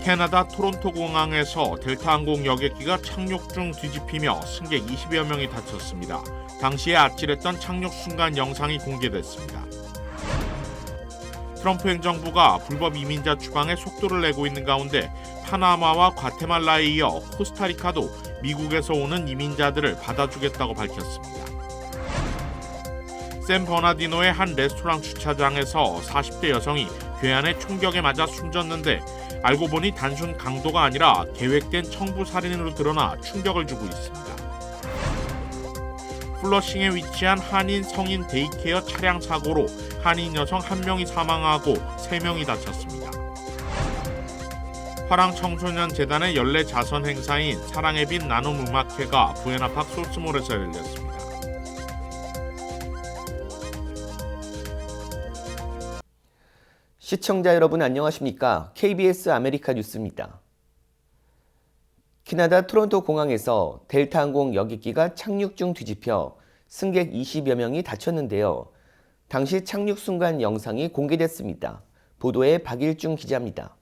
캐나다 토론토 공항에서 델타 항공 여객기가 착륙 중 뒤집히며 승객 20여 명이 다쳤습니다. 당시에 아찔했던 착륙 순간 영상이 공개됐습니다. 트럼프 행정부가 불법 이민자 추방에 속도를 내고 있는 가운데 파나마와 과테말라에 이어 코스타리카도 미국에서 오는 이민자들을 받아주겠다고 밝혔습니다. 샌 버나디노의 한 레스토랑 주차장에서 40대 여성이 괴한의 총격에 맞아 숨졌는데 알고 보니 단순 강도가 아니라 계획된 청부 살인으로 드러나 충격을 주고 있습니다. 플러싱에 위치한 한인 성인 데이케어 차량 사고로 한인 여성 1명이 사망하고 3명이 다쳤습니다. 화랑청소년재단의 연례 자선 행사인 사랑의 빛 나눔 음악회가 부에나팍 소스몰에서 열렸습니다. 시청자 여러분 안녕하십니까? KBS 아메리카 뉴스입니다. 캐나다 토론토 공항에서 델타 항공 여객기가 착륙 중 뒤집혀 승객 20여 명이 다쳤는데요. 당시 착륙 순간 영상이 공개됐습니다. 보도에 박일중 기자입니다.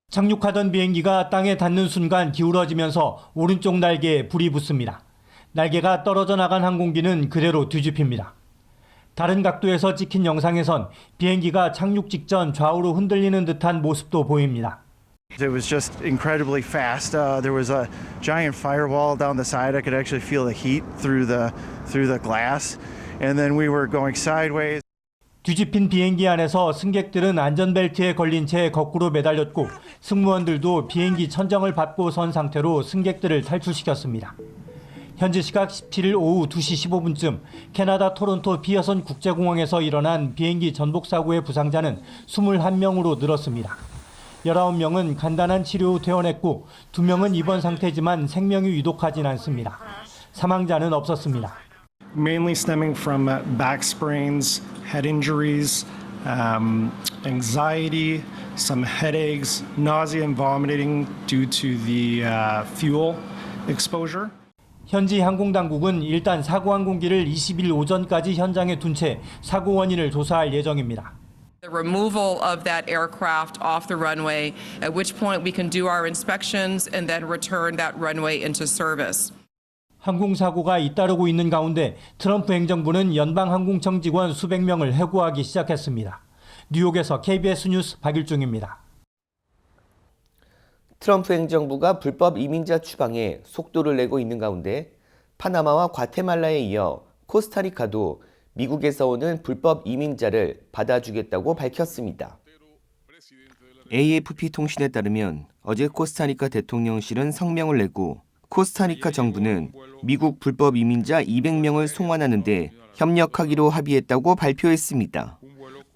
착륙하던 비행기가 땅에 닿는 순간 기울어지면서 오른쪽 날개에 불이 붙습니다. 날개가 떨어져 나간 항공기는 그대로 뒤집힙니다. 다른 각도에서 찍힌 영상에선 비행기가 착륙 직전 좌우로 흔들리는 듯한 모습도 보입니다. It was just incredibly fast. There was a giant firewall down the side. I could actually feel the heat through the glass. And then we were going sideways. 뒤집힌 비행기 안에서 승객들은 안전벨트에 걸린 채 거꾸로 매달렸고 승무원들도 비행기 천정을 밟고 선 상태로 승객들을 탈출시켰습니다. 현지 시각 17일 오후 2시 15분쯤 캐나다 토론토 피어선 국제공항에서 일어난 비행기 전복 사고의 부상자는 21명으로 늘었습니다. 19명은 간단한 치료 후 퇴원했고 2명은 입원 상태지만 생명이 위독하진 않습니다. 사망자는 없었습니다. Mainly stemming from back sprains, head injuries, anxiety, some headaches, nausea and vomiting due to the fuel exposure. 현지 항공당국은 일단 사고 항공기를 20일 오전까지 현장에 둔 채 사고 원인을 조사할 예정입니다. The removal of that aircraft off the runway, at which point we can do our inspections and then return that runway into service. 항공사고가 잇따르고 있는 가운데 트럼프 행정부는 연방항공청 직원 수백 명을 해고하기 시작했습니다. 뉴욕에서 KBS 뉴스 박일중입니다. 트럼프 행정부가 불법 이민자 추방에 속도를 내고 있는 가운데 파나마와 과테말라에 이어 코스타리카도 미국에서 오는 불법 이민자를 받아주겠다고 밝혔습니다. AFP 통신에 따르면 어제 코스타리카 대통령실은 성명을 내고 코스타리카 정부는 미국 불법 이민자 200명을 송환하는 데 협력하기로 합의했다고 발표했습니다.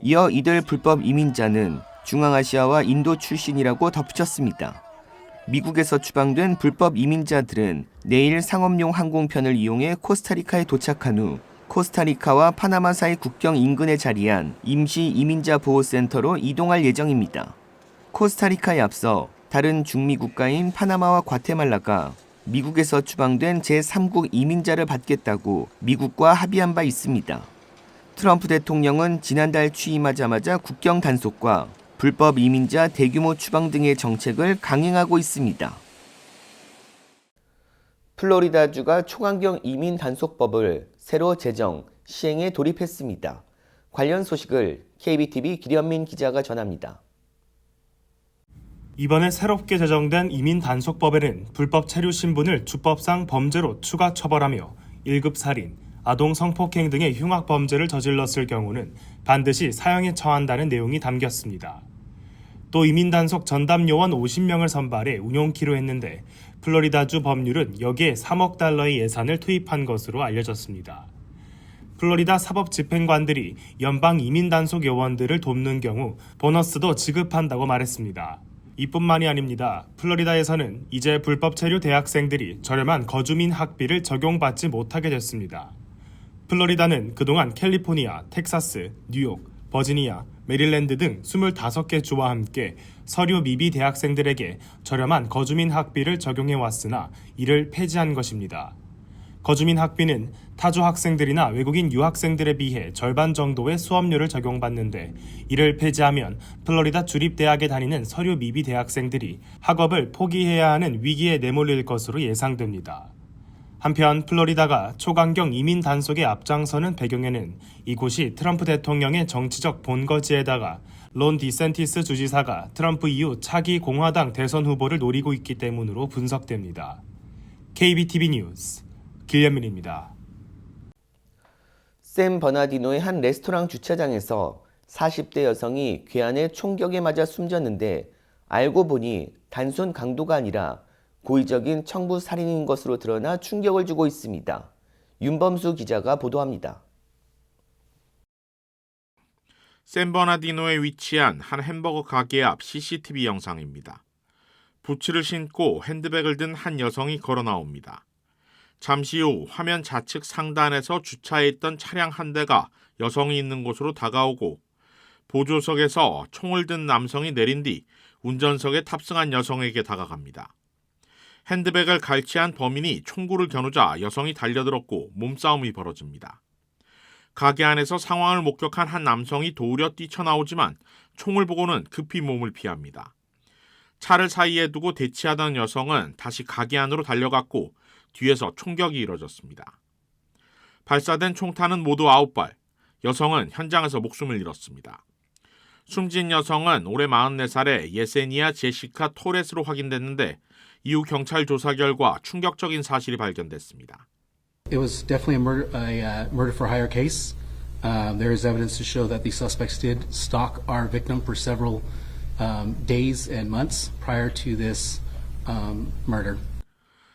이어 이들 불법 이민자는 중앙아시아와 인도 출신이라고 덧붙였습니다. 미국에서 추방된 불법 이민자들은 내일 상업용 항공편을 이용해 코스타리카에 도착한 후 코스타리카와 파나마 사이 국경 인근에 자리한 임시 이민자 보호센터로 이동할 예정입니다. 코스타리카에 앞서 다른 중미 국가인 파나마와 과테말라가 미국에서 추방된 제3국 이민자를 받겠다고 미국과 합의한 바 있습니다. 트럼프 대통령은 지난달 취임하자마자 국경 단속과 불법 이민자 대규모 추방 등의 정책을 강행하고 있습니다. 플로리다주가 초강경 이민 단속법을 새로 제정, 시행에 돌입했습니다. 관련 소식을 KBTV 기련민 기자가 전합니다. 이번에 새롭게 제정된 이민 단속법에는 불법 체류 신분을 주법상 범죄로 추가 처벌하며 1급 살인, 아동 성폭행 등의 흉악 범죄를 저질렀을 경우는 반드시 사형에 처한다는 내용이 담겼습니다. 또 이민 단속 전담 요원 50명을 선발해 운용키로 했는데 플로리다주 법률은 여기에 3억 달러의 예산을 투입한 것으로 알려졌습니다. 플로리다 사법 집행관들이 연방 이민 단속 요원들을 돕는 경우 보너스도 지급한다고 말했습니다. 이뿐만이 아닙니다. 플로리다에서는 이제 불법 체류 대학생들이 저렴한 거주민 학비를 적용받지 못하게 됐습니다. 플로리다는 그동안 캘리포니아, 텍사스, 뉴욕, 버지니아, 메릴랜드 등 25개 주와 함께 서류 미비 대학생들에게 저렴한 거주민 학비를 적용해왔으나 이를 폐지한 것입니다. 거주민 학비는 타주 학생들이나 외국인 유학생들에 비해 절반 정도의 수업료를 적용받는데 이를 폐지하면 플로리다 주립대학에 다니는 서류 미비 대학생들이 학업을 포기해야 하는 위기에 내몰릴 것으로 예상됩니다. 한편 플로리다가 초강경 이민 단속에 앞장서는 배경에는 이곳이 트럼프 대통령의 정치적 본거지에다가 론 디센티스 주지사가 트럼프 이후 차기 공화당 대선 후보를 노리고 있기 때문으로 분석됩니다. KBTV 뉴스 길현민입니다. 샌 버나디노의 한 레스토랑 주차장에서 40대 여성이 괴한의 총격에 맞아 숨졌는데 알고 보니 단순 강도가 아니라 고의적인 청부 살인인 것으로 드러나 충격을 주고 있습니다. 윤범수 기자가 보도합니다. 샌버나디노에 위치한 한 햄버거 가게 앞 CCTV 영상입니다. 부츠를 신고 핸드백을 든 한 여성이 걸어 나옵니다. 잠시 후 화면 좌측 상단에서 주차해 있던 차량 한 대가 여성이 있는 곳으로 다가오고 보조석에서 총을 든 남성이 내린 뒤 운전석에 탑승한 여성에게 다가갑니다. 핸드백을 갈취한 범인이 총구를 겨누자 여성이 달려들었고 몸싸움이 벌어집니다. 가게 안에서 상황을 목격한 한 남성이 도우려 뛰쳐나오지만 총을 보고는 급히 몸을 피합니다. 차를 사이에 두고 대치하던 여성은 다시 가게 안으로 달려갔고 뒤에서 총격이 이뤄졌습니다. 발사된 총탄은 모두 9발, 여성은 현장에서 목숨을 잃었습니다. 숨진 여성은 올해 44살의 예세니아 제시카 토레스로 확인됐는데 이후 경찰 조사 결과 충격적인 사실이 발견됐습니다. It was definitely a murder for hire case. There is evidence to show that the suspects did stalk our victim for several days and months prior to this murder.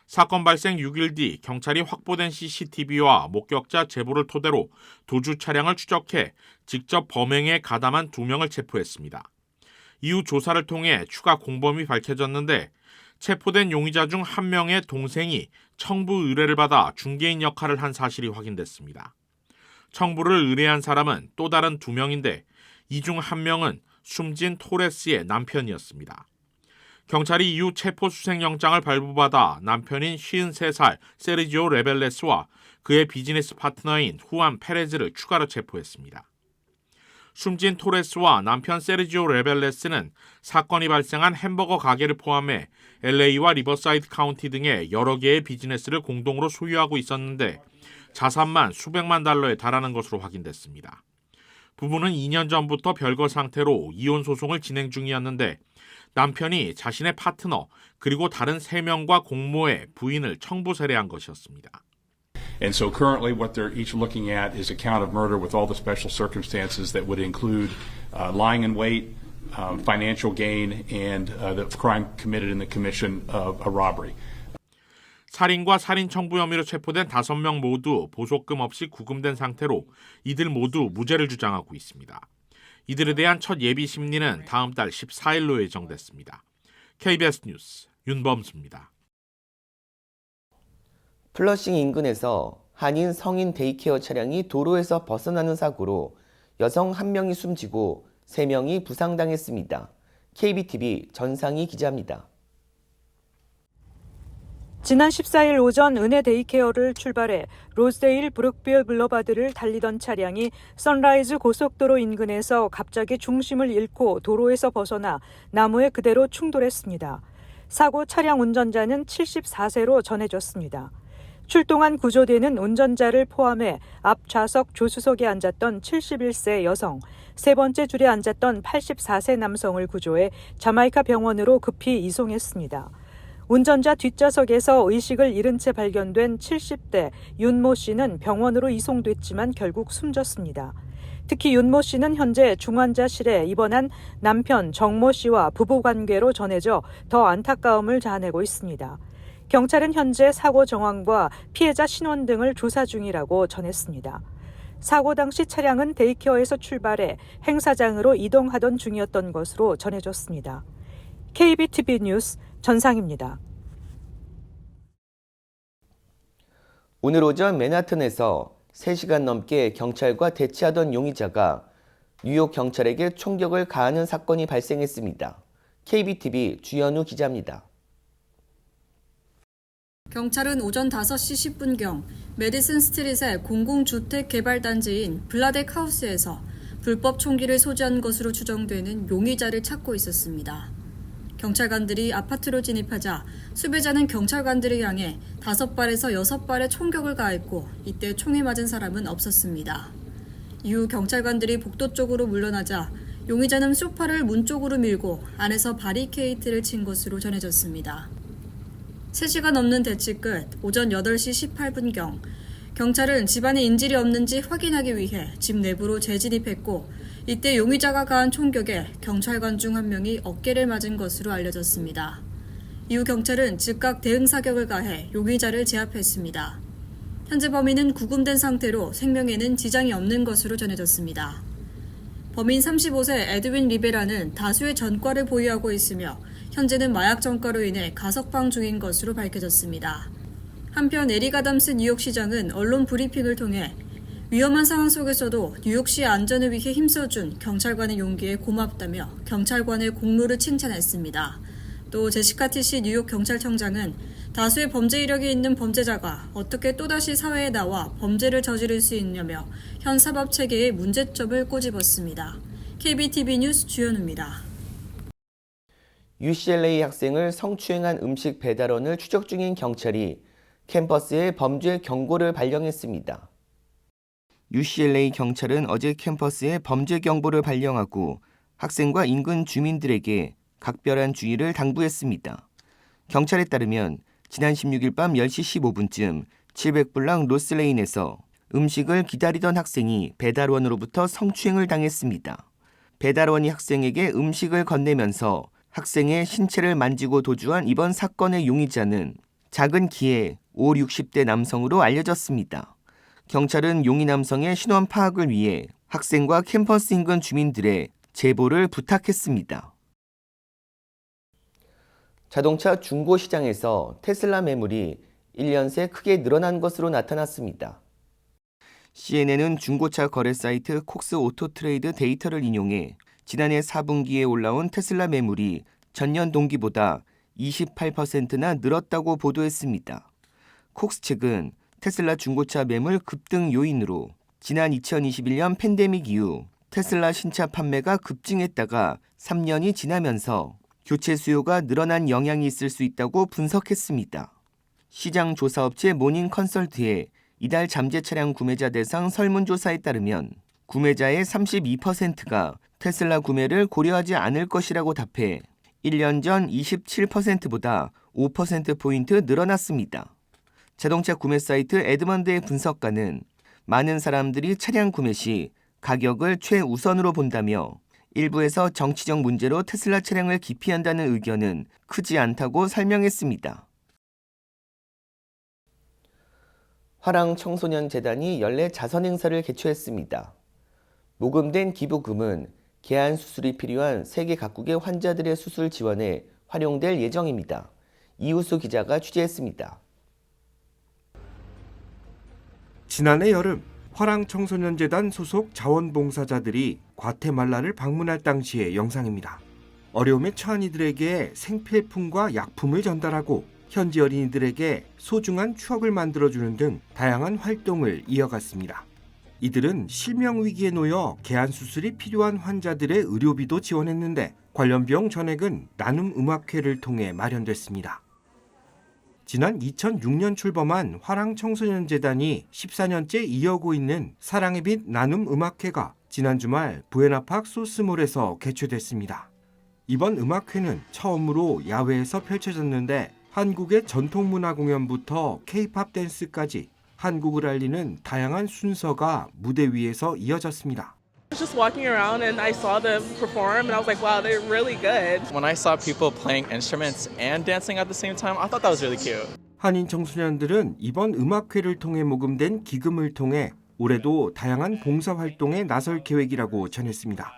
사건 발생 6일 뒤 경찰이 확보된 CCTV와 목격자 제보를 토대로 도주 차량을 추적해 직접 범행에 가담한 2명을 체포했습니다. 이후 조사를 통해 추가 공범이 밝혀졌는데 체포된 용의자 중 1명의 동생이 청부 의뢰를 받아 중개인 역할을 한 사실이 확인됐습니다. 청부를 의뢰한 사람은 또 다른 2명인데 이 중 1명은 숨진 토레스의 남편이었습니다. 경찰이 이후 체포 수색영장을 발부받아 남편인 53살 세르지오 레벨레스와 그의 비즈니스 파트너인 후안 페레즈를 추가로 체포했습니다. 숨진 토레스와 남편 세르지오 레벨레스는 사건이 발생한 햄버거 가게를 포함해 LA와 리버사이드 카운티 등의 여러 개의 비즈니스를 공동으로 소유하고 있었는데 자산만 수백만 달러에 달하는 것으로 확인됐습니다. 부부는 2년 전부터 별거 상태로 이혼 소송을 진행 중이었는데 남편이 자신의 파트너 그리고 다른 3명과 공모해 부인을 청부 살해한 것이었습니다. And so currently what they're each looking at is a count of murder with all the special circumstances that would include lying in wait, financial gain, and the crime committed in the commission of a robbery. 살인과 살인 청부 혐의로 체포된 5명 모두 보석금 없이 구금된 상태로 이들 모두 무죄를 주장하고 있습니다. 이들에 대한 첫 예비 심리는 다음 달 14일로 예정됐습니다. KBS 뉴스 윤범수입니다. 플러싱 인근에서 한인 성인 데이케어 차량이 도로에서 벗어나는 사고로 여성 1명이 숨지고 3명이 부상당했습니다. KBTV 전상희 기자입니다. 지난 14일 오전 은혜 데이케어를 출발해 로스데일 브룩빌 블러바드를 달리던 차량이 선라이즈 고속도로 인근에서 갑자기 중심을 잃고 도로에서 벗어나 나무에 그대로 충돌했습니다. 사고 차량 운전자는 74세로 전해졌습니다. 출동한 구조대는 운전자를 포함해 앞 좌석 조수석에 앉았던 71세 여성, 세 번째 줄에 앉았던 84세 남성을 구조해 자마이카 병원으로 급히 이송했습니다. 운전자 뒷좌석에서 의식을 잃은 채 발견된 70대 윤모 씨는 병원으로 이송됐지만 결국 숨졌습니다. 특히 윤모 씨는 현재 중환자실에 입원한 남편 정모 씨와 부부 관계로 전해져 더 안타까움을 자아내고 있습니다. 경찰은 현재 사고 정황과 피해자 신원 등을 조사 중이라고 전했습니다. 사고 당시 차량은 데이케어에서 출발해 행사장으로 이동하던 중이었던 것으로 전해졌습니다. KBTV 뉴스 전상입니다. 오늘 오전 맨하튼에서 3시간 넘게 경찰과 대치하던 용의자가 뉴욕 경찰에게 총격을 가하는 사건이 발생했습니다. KBTV 주현우 기자입니다. 경찰은 오전 5시 10분경 메디슨 스트릿의 공공주택 개발단지인 블라덱 하우스에서 불법 총기를 소지한 것으로 추정되는 용의자를 찾고 있었습니다. 경찰관들이 아파트로 진입하자 수배자는 경찰관들을 향해 5발에서 6발의 총격을 가했고 이때 총에 맞은 사람은 없었습니다. 이후 경찰관들이 복도 쪽으로 물러나자 용의자는 소파를 문 쪽으로 밀고 안에서 바리케이트를 친 것으로 전해졌습니다. 3시간 넘는 대치 끝 오전 8시 18분경 경찰은 집안에 인질이 없는지 확인하기 위해 집 내부로 재진입했고 이때 용의자가 가한 총격에 경찰관 중 한 명이 어깨를 맞은 것으로 알려졌습니다. 이후 경찰은 즉각 대응 사격을 가해 용의자를 제압했습니다. 현재 범인은 구금된 상태로 생명에는 지장이 없는 것으로 전해졌습니다. 범인 35세 에드윈 리베라는 다수의 전과를 보유하고 있으며 현재는 마약 전과로 인해 가석방 중인 것으로 밝혀졌습니다. 한편 에릭 아담스 뉴욕시장은 언론 브리핑을 통해 위험한 상황 속에서도 뉴욕시의 안전을 위해 힘써준 경찰관의 용기에 고맙다며 경찰관의 공로를 칭찬했습니다. 또 제시카 티시 뉴욕 경찰청장은 다수의 범죄 이력이 있는 범죄자가 어떻게 또다시 사회에 나와 범죄를 저지를 수 있냐며 현 사법 체계의 문제점을 꼬집었습니다. KBTV 뉴스 주현우입니다. UCLA 학생을 성추행한 음식 배달원을 추적 중인 경찰이 캠퍼스에 범죄 경보를 발령했습니다. UCLA 경찰은 어제 캠퍼스에 범죄 경보를 발령하고 학생과 인근 주민들에게 각별한 주의를 당부했습니다. 경찰에 따르면 지난 16일 밤 10시 15분쯤 700블락 로스레인에서 음식을 기다리던 학생이 배달원으로부터 성추행을 당했습니다. 배달원이 학생에게 음식을 건네면서 학생의 신체를 만지고 도주한 이번 사건의 용의자는 작은 키의 5, 60대 남성으로 알려졌습니다. 경찰은 용의 남성의 신원 파악을 위해 학생과 캠퍼스 인근 주민들의 제보를 부탁했습니다. 자동차 중고 시장에서 테슬라 매물이 1년 새 크게 늘어난 것으로 나타났습니다. CNN은 중고차 거래 사이트 콕스 오토트레이드 데이터를 인용해 지난해 4분기에 올라온 테슬라 매물이 전년 동기보다 28%나 늘었다고 보도했습니다. 콕스 측은 테슬라 중고차 매물 급등 요인으로 지난 2021년 팬데믹 이후 테슬라 신차 판매가 급증했다가 3년이 지나면서 교체 수요가 늘어난 영향이 있을 수 있다고 분석했습니다. 시장 조사업체 모닝 컨설트의 이달 잠재 차량 구매자 대상 설문조사에 따르면 구매자의 32%가 테슬라 구매를 고려하지 않을 것이라고 답해 1년 전 27%보다 5%포인트 늘어났습니다. 자동차 구매 사이트 에드먼드의 분석가는 많은 사람들이 차량 구매 시 가격을 최우선으로 본다며 일부에서 정치적 문제로 테슬라 차량을 기피한다는 의견은 크지 않다고 설명했습니다. 화랑청소년재단이 연례 자선행사를 개최했습니다. 모금된 기부금은 개안 수술이 필요한 세계 각국의 환자들의 수술 지원에 활용될 예정입니다. 이우수 기자가 취재했습니다. 지난해 여름 화랑청소년재단 소속 자원봉사자들이 과테말라를 방문할 당시의 영상입니다. 어려움에 처한 이들에게 생필품과 약품을 전달하고 현지 어린이들에게 소중한 추억을 만들어주는 등 다양한 활동을 이어갔습니다. 이들은 실명위기에 놓여 개안수술이 필요한 환자들의 의료비도 지원했는데 관련 비용 전액은 나눔음악회를 통해 마련됐습니다. 지난 2006년 출범한 화랑청소년재단이 14년째 이어오고 있는 사랑의 빛 나눔음악회가 지난 주말 부에나파크 소스몰에서 개최됐습니다. 이번 음악회는 처음으로 야외에서 펼쳐졌는데 한국의 전통문화 공연부터 K-팝 댄스까지 한국을 알리는 다양한 순서가 무대 위에서 이어졌습니다. I was just walking around and I saw them perform and I was like, wow, they're really good. When I saw people playing instruments and dancing at the same time, I thought that was really cute. 한인 청소년들은 이번 음악회를 통해 모금된 기금을 통해 올해도 다양한 봉사활동에 나설 계획이라고 전했습니다.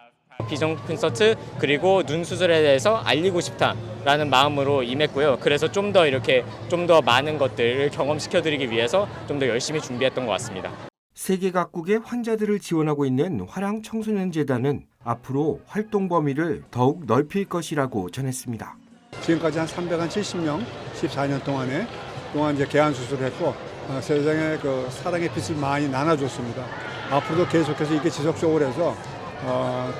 비전 콘서트 그리고 눈 수술에 대해서 알리고 싶다라는 마음으로 임했고요. 그래서 좀 더 많은 것들을 경험시켜드리기 위해서 좀 더 열심히 준비했던 것 같습니다. 세계 각국의 환자들을 지원하고 있는 화랑청소년재단은 앞으로 활동 범위를 더욱 넓힐 것이라고 전했습니다. 지금까지 한 370명, 14년 동안에 동안 이제 개안 수술을 했고 세상에 그 사랑의 빛을 많이 나눠줬습니다. 앞으로도 계속해서 이게 지속적으로 해서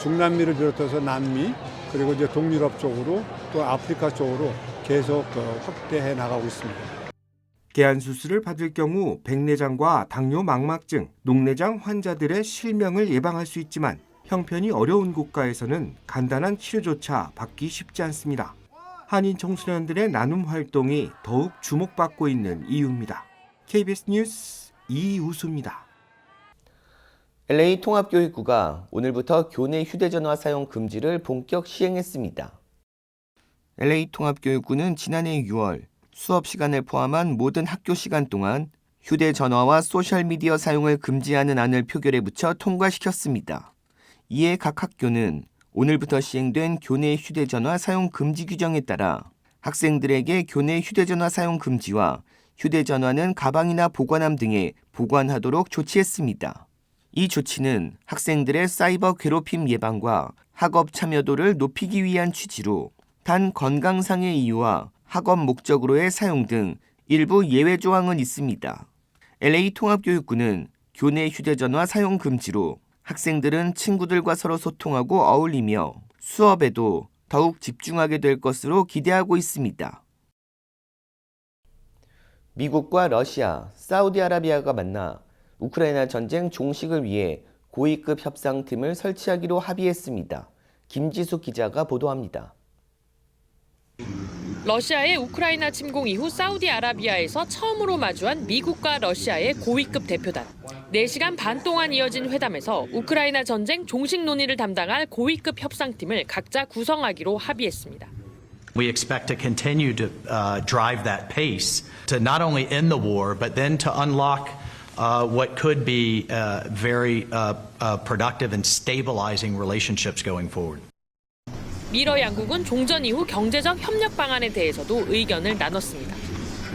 중남미를 비롯해서 남미 그리고 이제 동유럽 쪽으로 또 아프리카 쪽으로 계속 확대해 나가고 있습니다. 개안 수술을 받을 경우 백내장과 당뇨 망막증, 녹내장 환자들의 실명을 예방할 수 있지만 형편이 어려운 국가에서는 간단한 치료조차 받기 쉽지 않습니다. 한인 청소년들의 나눔 활동이 더욱 주목받고 있는 이유입니다. KBS 뉴스 이우수입니다. LA 통합교육부가 오늘부터 교내 휴대전화 사용 금지를 본격 시행했습니다. LA 통합교육부는 지난해 6월 수업 시간을 포함한 모든 학교 시간 동안 휴대전화와 소셜미디어 사용을 금지하는 안을 표결에 붙여 통과시켰습니다. 이에 각 학교는 오늘부터 시행된 교내 휴대전화 사용 금지 규정에 따라 학생들에게 교내 휴대전화 사용 금지와 휴대전화는 가방이나 보관함 등에 보관하도록 조치했습니다. 이 조치는 학생들의 사이버 괴롭힘 예방과 학업 참여도를 높이기 위한 취지로 단 건강상의 이유와 학업 목적으로의 사용 등 일부 예외 조항은 있습니다. LA 통합교육부는 교내 휴대전화 사용 금지로 학생들은 친구들과 서로 소통하고 어울리며 수업에도 더욱 집중하게 될 것으로 기대하고 있습니다. 미국과 러시아, 사우디아라비아가 만나 우크라이나 전쟁 종식을 위해 고위급 협상팀을 설치하기로 합의했습니다. 김지숙 기자가 보도합니다. 러시아의 우크라이나 침공 이후 사우디아라비아에서 처음으로 마주한 미국과 러시아의 고위급 대표단. 4시간 반 동안 이어진 회담에서 우크라이나 전쟁 종식 논의를 담당할 고위급 협상팀을 각자 구성하기로 합의했습니다. We expect to continue to drive that pace to not only end the war, but then to unlock what could be very productive and stabilizing relationships going forward. 미러 양국은 종전 이후 경제적 협력 방안에 대해서도 의견을 나눴습니다.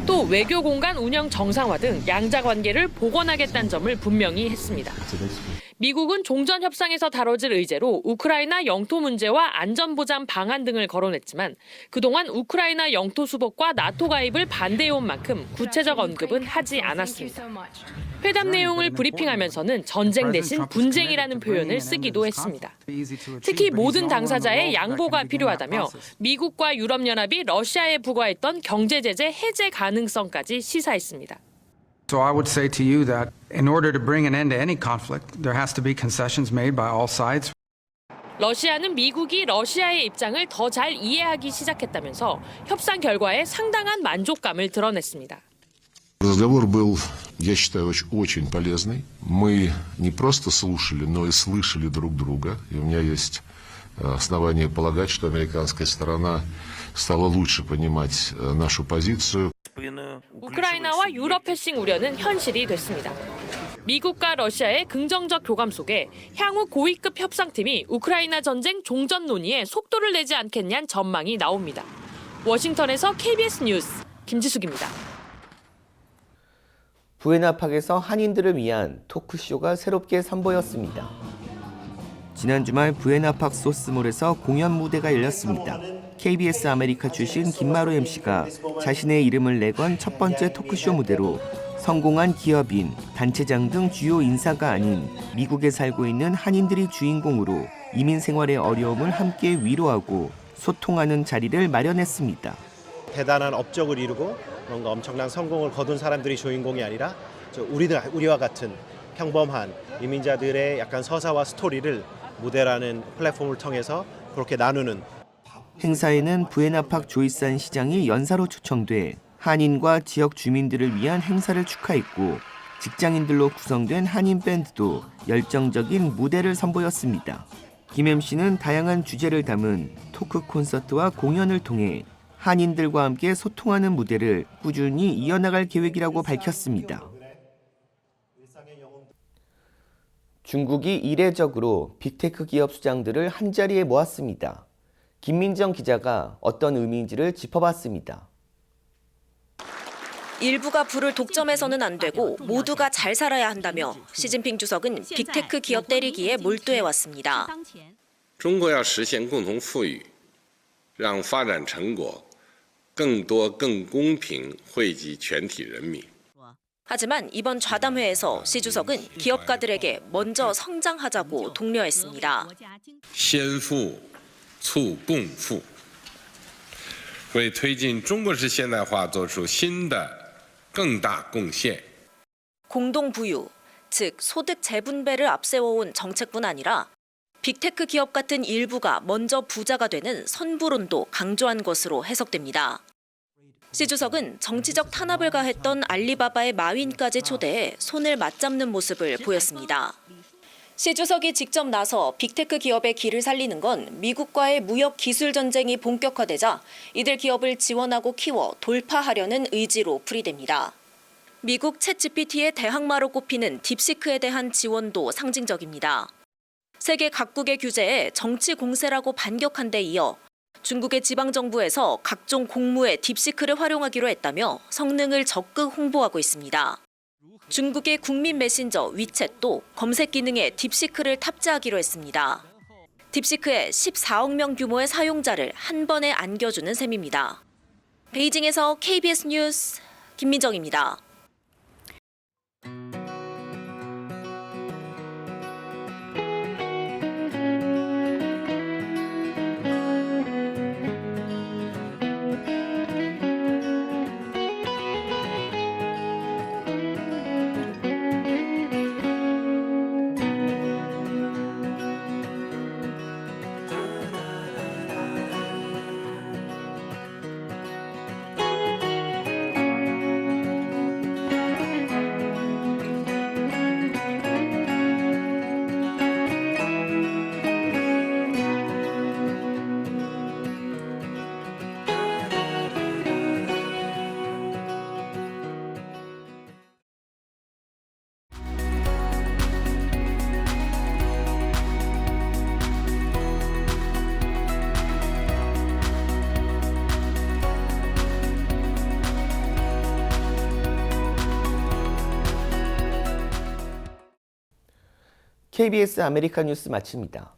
또 외교 공간 운영 정상화 등 양자 관계를 복원하겠다는 점을 분명히 했습니다. 미국은 종전 협상에서 다뤄질 의제로 우크라이나 영토 문제와 안전보장 방안 등을 거론했지만 그동안 우크라이나 영토 수복과 나토 가입을 반대해온 만큼 구체적 언급은 하지 않았습니다. 회담 내용을 브리핑하면서는 전쟁 대신 분쟁이라는 표현을 쓰기도 했습니다. 특히 모든 당사자의 양보가 필요하다며 미국과 유럽연합이 러시아에 부과했던 경제 제재 해제 가능성까지 시사했습니다. So I would say to you that in order to bring an end to any conflict, there has to be concessions made by all sides. 러시아는 미국이 러시아의 입장을 더 잘 이해하기 시작했다면서 협상 결과에 상당한 만족감을 드러냈습니다. Разговор был, я считаю, очень полезный. Мы не просто слушали, но и слышали друг друга. И у меня есть основания полагать, что американская сторона стала лучше понимать нашу позицию. 우크라이나와 유럽 패싱 우려는 현실이 됐습니다. 미국과 러시아의 긍정적 교감 속에 향후 고위급 협상팀이 우크라이나 전쟁 종전 논의에 속도를 내지 않겠냐는 전망이 나옵니다. 워싱턴에서 KBS 뉴스 김지숙입니다. 부에나팍에서 한인들을 위한 토크쇼가 새롭게 선보였습니다. 지난 주말 부에나팍 소스몰에서 공연 무대가 열렸습니다. KBS 아메리카 출신 김마루 MC가 자신의 이름을 내건 첫 번째 토크쇼 무대로 성공한 기업인, 단체장 등 주요 인사가 아닌 미국에 살고 있는 한인들이 주인공으로 이민 생활의 어려움을 함께 위로하고 소통하는 자리를 마련했습니다. 대단한 업적을 이루고 뭔가 엄청난 성공을 거둔 사람들이 주인공이 아니라 우리와 같은 평범한 이민자들의 약간 서사와 스토리를 무대라는 플랫폼을 통해서 그렇게 나누는. 행사에는 부에나팍 조이산 시장이 연사로 초청돼 한인과 지역 주민들을 위한 행사를 축하했고 직장인들로 구성된 한인 밴드도 열정적인 무대를 선보였습니다. 김 MC는 다양한 주제를 담은 토크 콘서트와 공연을 통해 한인들과 함께 소통하는 무대를 꾸준히 이어나갈 계획이라고 밝혔습니다. 중국이 이례적으로 빅테크 기업 수장들을 한자리에 모았습니다. 김민정 기자가 어떤 의미인지를 짚어봤습니다. 일부가 부를 독점해서는 안 되고 모두가 잘 살아야 한다며 시진핑 주석은 빅테크 기업 때리기에 몰두해왔습니다. 中国要实现共同富裕，让发展成果 중국이 实现共同富裕，让发展成果 빅테크 기업 때리기에 몰두해왔습니다. 实现共同富裕，让发展成果 实现共同富裕，让发展成果 빅테크 기업 때리기에 몰두해왔습니다. 更多更公平惠及全体人民。 하지만 이번 좌담회에서 시 주석은 기업가들에게 먼저 성장하자고 독려했습니다. 先富促共富，为推进中国式现代化做出新的更大贡献。 공동부유, 즉 소득 재분배를 앞세워온 정책뿐 아니라 빅테크 기업 같은 일부가 먼저 부자가 되는 선부론도 강조한 것으로 해석됩니다. 시 주석은 정치적 탄압을 가했던 알리바바의 마윈까지 초대해 손을 맞잡는 모습을 보였습니다. 시 주석이 직접 나서 빅테크 기업의 길을 살리는 건 미국과의 무역 기술 전쟁이 본격화되자 이들 기업을 지원하고 키워 돌파하려는 의지로 풀이됩니다. 미국 챗GPT의 대항마로 꼽히는 딥시크에 대한 지원도 상징적입니다. 세계 각국의 규제에 정치 공세라고 반격한 데 이어 중국의 지방정부에서 각종 공무에 딥시크를 활용하기로 했다며 성능을 적극 홍보하고 있습니다. 중국의 국민 메신저 위챗도 검색 기능에 딥시크를 탑재하기로 했습니다. 딥시크에 14억 명 규모의 사용자를 한 번에 안겨주는 셈입니다. 베이징에서 KBS 뉴스 김민정입니다. KBS 아메리카 뉴스 마칩니다.